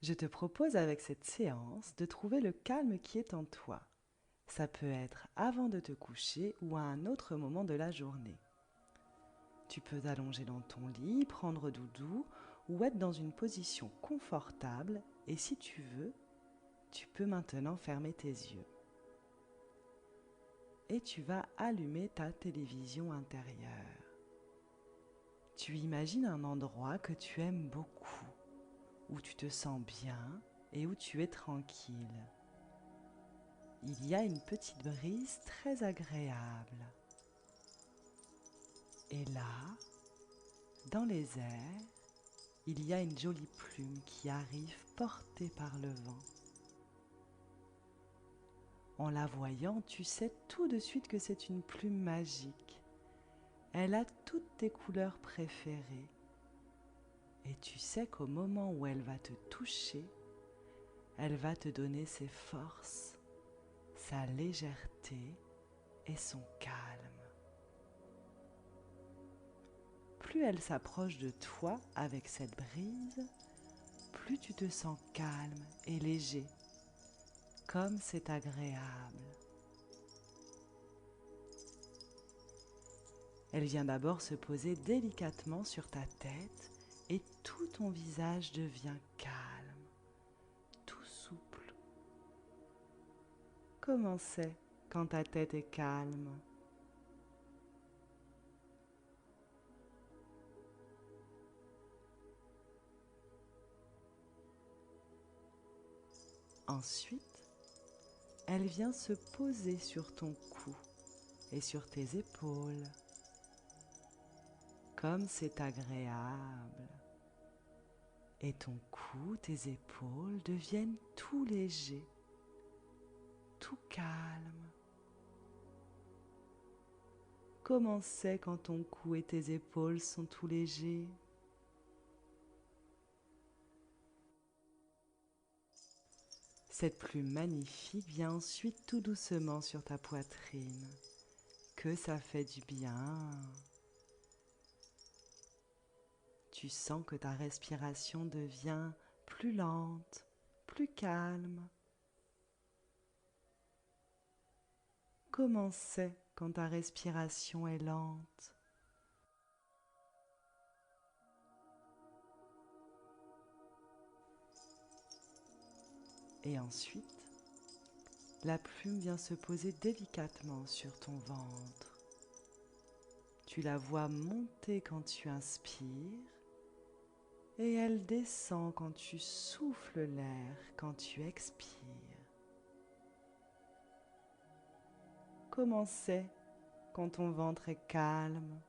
Je te propose avec cette séance de trouver le calme qui est en toi. Ça peut être avant de te coucher ou à un autre moment de la journée. Tu peux t'allonger dans ton lit, prendre doudou ou être dans une position confortable et si tu veux, tu peux maintenant fermer tes yeux. Et tu vas allumer ta télévision intérieure. Tu imagines un endroit que tu aimes beaucoup, où tu te sens bien et où tu es tranquille. Il y a une petite brise très agréable. Et là, dans les airs, il y a une jolie plume qui arrive portée par le vent. En la voyant, tu sais tout de suite que c'est une plume magique. Elle a toutes tes couleurs préférées. Et tu sais qu'au moment où elle va te toucher, elle va te donner ses forces, sa légèreté et son calme. Plus elle s'approche de toi avec cette brise, plus tu te sens calme et léger, comme c'est agréable. Elle vient d'abord se poser délicatement sur ta tête et tout ton visage devient calme, tout souple. Comment c'est quand ta tête est calme ? Ensuite, elle vient se poser sur ton cou et sur tes épaules. Comme c'est agréable. Et ton cou, tes épaules deviennent tout légers, tout calme. Comment c'est quand ton cou et tes épaules sont tout légers ? Cette plume magnifique vient ensuite tout doucement sur ta poitrine. Que ça fait du bien. Tu sens que ta respiration devient plus lente, plus calme. Comment c'est quand ta respiration est lente ? Et ensuite, la plume vient se poser délicatement sur ton ventre. Tu la vois monter quand tu inspires et elle descend quand tu souffles l'air, quand tu expires. Comment c'est quand ton ventre est calme ?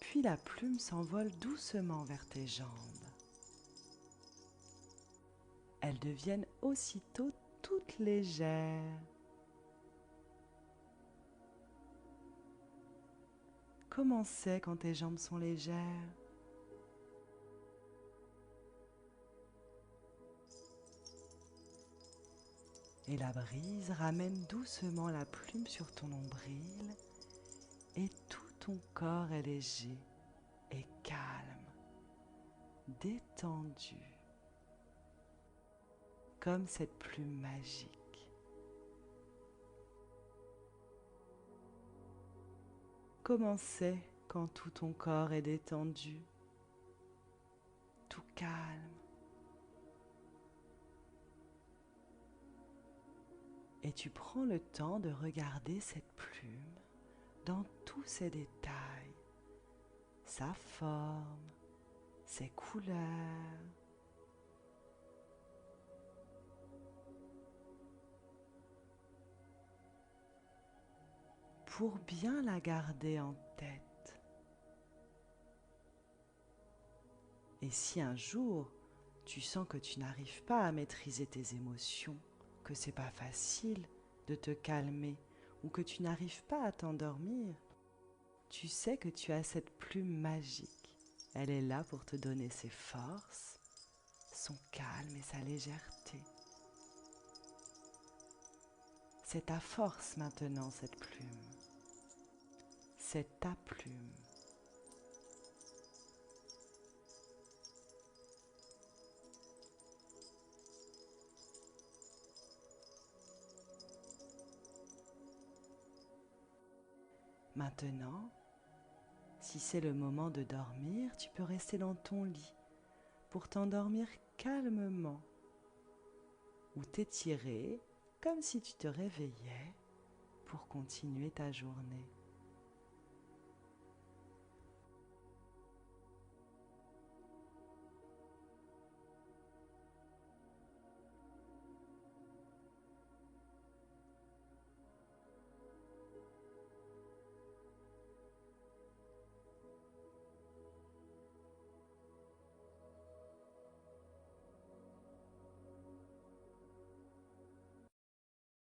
Puis la plume s'envole doucement vers tes jambes. Elles deviennent aussitôt toutes légères. Comment c'est quand tes jambes sont légères ? Et la brise ramène doucement la plume sur ton nombril et tout ton corps est léger et calme, détendu, comme cette plume magique. Comment c'est quand tout ton corps est détendu, tout calme? Et tu prends le temps de regarder cette plume dans tous ses détails, sa forme, ses couleurs. Pour bien la garder en tête. Et si un jour tu sens que tu n'arrives pas à maîtriser tes émotions, que c'est pas facile de te calmer ou que tu n'arrives pas à t'endormir, tu sais que tu as cette plume magique. Elle est là pour te donner ses forces, son calme et sa légèreté. C'est ta force maintenant, cette plume. C'est ta plume. Maintenant, si c'est le moment de dormir, tu peux rester dans ton lit pour t'endormir calmement ou t'étirer comme si tu te réveillais pour continuer ta journée.